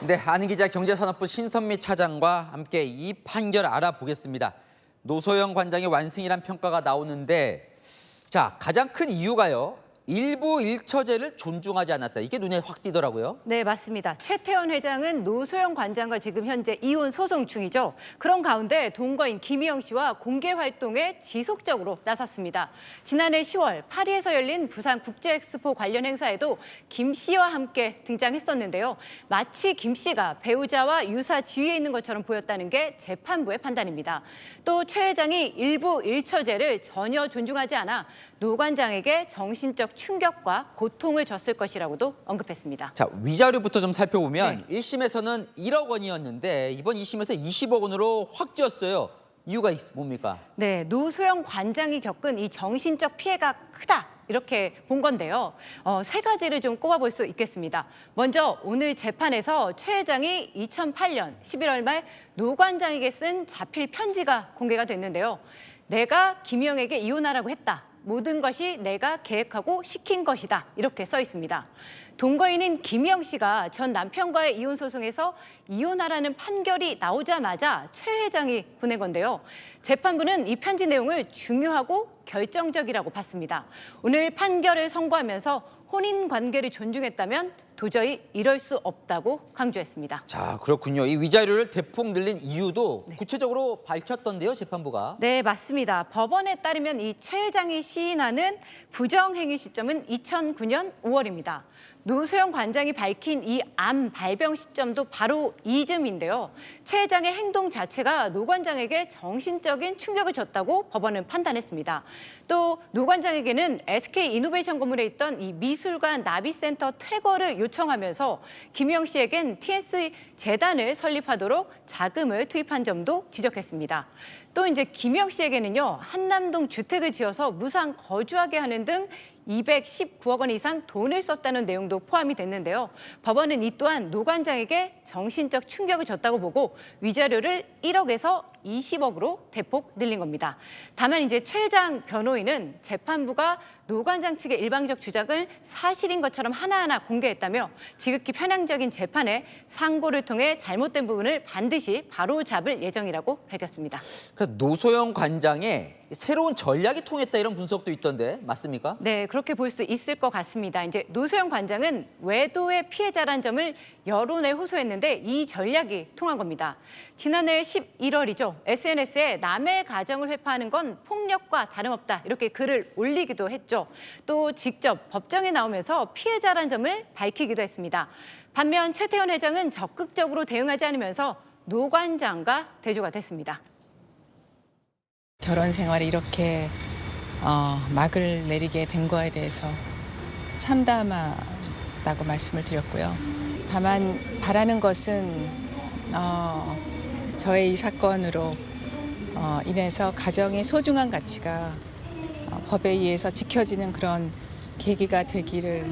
네, 아는 기자 경제산업부 신선미 차장과 함께 이 판결 알아보겠습니다. 노소영 관장의 완승이란 평가가 나오는데, 자, 가장 큰 이유가요. 일부 일처제를 존중하지 않았다. 이게 눈에 확 띄더라고요. 네, 맞습니다. 최태원 회장은 노소영 관장과 지금 현재 이혼 소송 중이죠. 그런 가운데 동거인 김희영 씨와 공개 활동에 지속적으로 나섰습니다. 지난해 10월 파리에서 열린 부산 국제엑스포 관련 행사에도 김 씨와 함께 등장했었는데요. 마치 김 씨가 배우자와 유사 지위에 있는 것처럼 보였다는 게 재판부의 판단입니다. 또 최 회장이 일부 일처제를 전혀 존중하지 않아 노 관장에게 정신적 충격과 고통을 줬을 것이라고도 언급했습니다. 자, 위자료부터 좀 살펴보면 네. 1심에서는 1억 원이었는데 이번 2심에서 20억 원으로 확 찌었어요. 이유가 뭡니까? 네, 노소영 관장이 겪은 이 정신적 피해가 크다. 이렇게 본 건데요. 세 가지를 좀 꼽아볼 수 있겠습니다. 먼저 오늘 재판에서 최 회장이 2008년 11월 말 노 관장에게 쓴 자필 편지가 공개가 됐는데요. 내가 김희영에게 이혼하라고 했다. 모든 것이 내가 계획하고 시킨 것이다. 이렇게 써 있습니다. 동거인인 김희영 씨가 전 남편과의 이혼 소송에서 이혼하라는 판결이 나오자마자 최 회장이 보낸 건데요. 재판부는 이 편지 내용을 중요하고 결정적이라고 봤습니다. 오늘 판결을 선고하면서 혼인 관계를 존중했다면 도저히 이럴 수 없다고 강조했습니다. 자, 그렇군요. 이 위자료를 대폭 늘린 이유도 구체적으로 밝혔던데요, 재판부가. 네, 맞습니다. 법원에 따르면 이 최 회장이 시인하는 부정행위 시점은 2009년 5월입니다. 노소영 관장이 밝힌 이 암 발병 시점도 바로 이즈음인데요. 최 회장의 행동 자체가 노 관장에게 정신적인 충격을 줬다고 법원은 판단했습니다. 또 노 관장에게는 SK 이노베이션 건물에 있던 이 미술관 나비센터 퇴거를 요청하면서 김희영 씨에겐 TS 재단을 설립하도록 자금을 투입한 점도 지적했습니다. 또 이제 김희영 씨에게는요, 한남동 주택을 지어서 무상 거주하게 하는 등 219억 원 이상 돈을 썼다는 내용도 포함이 됐는데요. 법원은 이 또한 노 관장에게 정신적 충격을 줬다고 보고 위자료를 1억에서 20억으로 대폭 늘린 겁니다. 다만 이제 최 회장 변호인은 재판부가 노 관장 측의 일방적 주장을 사실인 것처럼 하나하나 공개했다며 지극히 편향적인 재판에 상고를 통해 잘못된 부분을 반드시 바로잡을 예정이라고 밝혔습니다. 그러니까 노소영 관장의 새로운 전략이 통했다 이런 분석도 있던데 맞습니까? 네, 그렇게 볼 수 있을 것 같습니다. 이제 노소영 관장은 외도의 피해자란 점을 여론에 호소했는데 이 전략이 통한 겁니다. 지난해 11월이죠. SNS에 남의 가정을 회파하는 건 폭력과 다름없다. 이렇게 글을 올리기도 했죠. 또 직접 법정에 나오면서 피해자란 점을 밝히기도 했습니다. 반면 최태원 회장은 적극적으로 대응하지 않으면서 노 관장과 대조가 됐습니다. 결혼 생활에 이렇게 막을 내리게 된 거에 대해서 참담하다고 말씀을 드렸고요. 다만 바라는 것은 저의 이 사건으로 인해서 가정의 소중한 가치가 법에 의해서 지켜지는 그런 계기가 되기를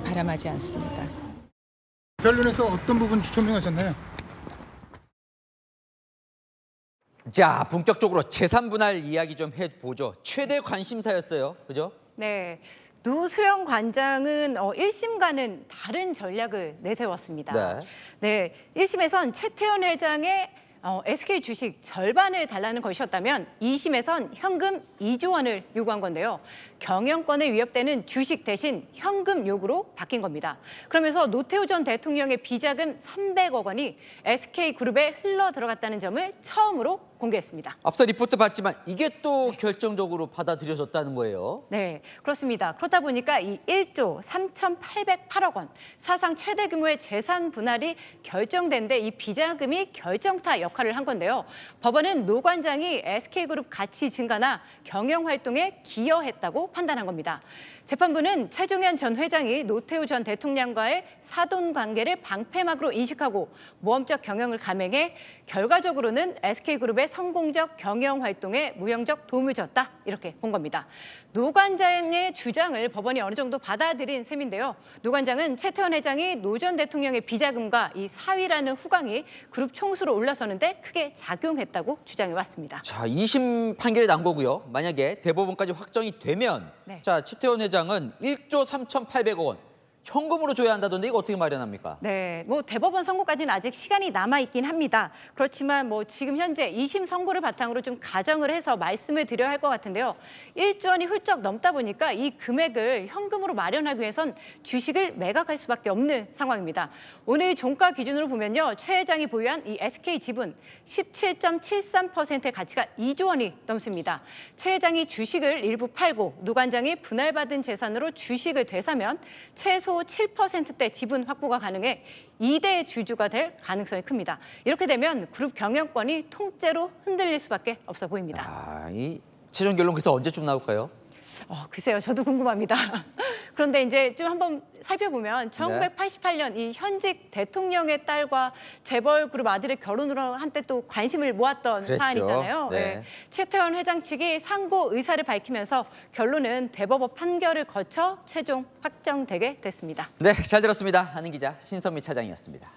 바람하지 않습니다. 변론에서 어떤 부분 조명하셨나요? 자, 본격적으로 재산 분할 이야기 좀 해보죠. 최대 관심사였어요. 그죠? 네. 노소영 관장은 1심과는 다른 전략을 내세웠습니다. 네, 1심에선 최태원 회장의 SK 주식 절반을 달라는 것이었다면 2심에선 현금 2조 원을 요구한 건데요. 경영권에 위협되는 주식 대신 현금 요구로 바뀐 겁니다. 그러면서 노태우 전 대통령의 비자금 300억 원이 SK그룹에 흘러 들어갔다는 점을 처음으로 공개했습니다. 앞서 리포트 봤지만 이게 또 결정적으로 받아들여졌다는 거예요. 네, 그렇습니다. 그렇다 보니까 이 1조 3,808억 원 사상 최대 규모의 재산 분할이 결정된 데 이 비자금이 결정타 역할을 한 건데요. 법원은 노 관장이 SK그룹 가치 증가나 경영 활동에 기여했다고 판단한 겁니다. 재판부는 최종현 전 회장이 노태우 전 대통령과의 사돈 관계를 방패막으로 인식하고 모험적 경영을 감행해 결과적으로는 SK그룹의 성공적 경영 활동에 무형적 도움을 줬다 이렇게 본 겁니다. 노 관장의 주장을 법원이 어느 정도 받아들인 셈인데요. 노 관장은 최태원 회장이 노 전 대통령의 비자금과 이 사위라는 후광이 그룹 총수로 올라서는데 크게 작용했다고 주장해 왔습니다. 자, 2심 판결이 난 거고요. 만약에 대법원까지 확정이 되면 자, 최태원 회장은 1조 3,800억 원 현금으로 줘야 한다던데 이거 어떻게 마련합니까? 네, 뭐 대법원 선고까지는 아직 시간이 남아 있긴 합니다. 그렇지만 뭐 지금 현재 2심 선고를 바탕으로 좀 가정을 해서 말씀을 드려야 할 것 같은데요. 1조 원이 훌쩍 넘다 보니까 이 금액을 현금으로 마련하기 위해선 주식을 매각할 수밖에 없는 상황입니다. 오늘 종가 기준으로 보면요, 최 회장이 보유한 이 SK 지분 17.73%의 가치가 2조 원이 넘습니다. 최 회장이 주식을 일부 팔고 노 관장이 분할받은 재산으로 주식을 되사면 최소 7%대 지분 확보가 가능해 2대 주주가 될 가능성이 큽니다. 이렇게 되면 그룹 경영권이 통째로 흔들릴 수밖에 없어 보입니다. 아, 이 최종 결론 그래서 언제쯤 나올까요? 글쎄요, 저도 궁금합니다. 그런데 이제 좀 한번 살펴보면 1988년 이 현직 대통령의 딸과 재벌 그룹 아들의 결혼으로 한때 또 관심을 모았던 그랬죠. 사안이잖아요. 네. 네. 최태원 회장 측이 상고 의사를 밝히면서 결론은 대법원 판결을 거쳐 최종 확정되게 됐습니다. 네, 잘 들었습니다. 하는 기자 신선미 차장이었습니다.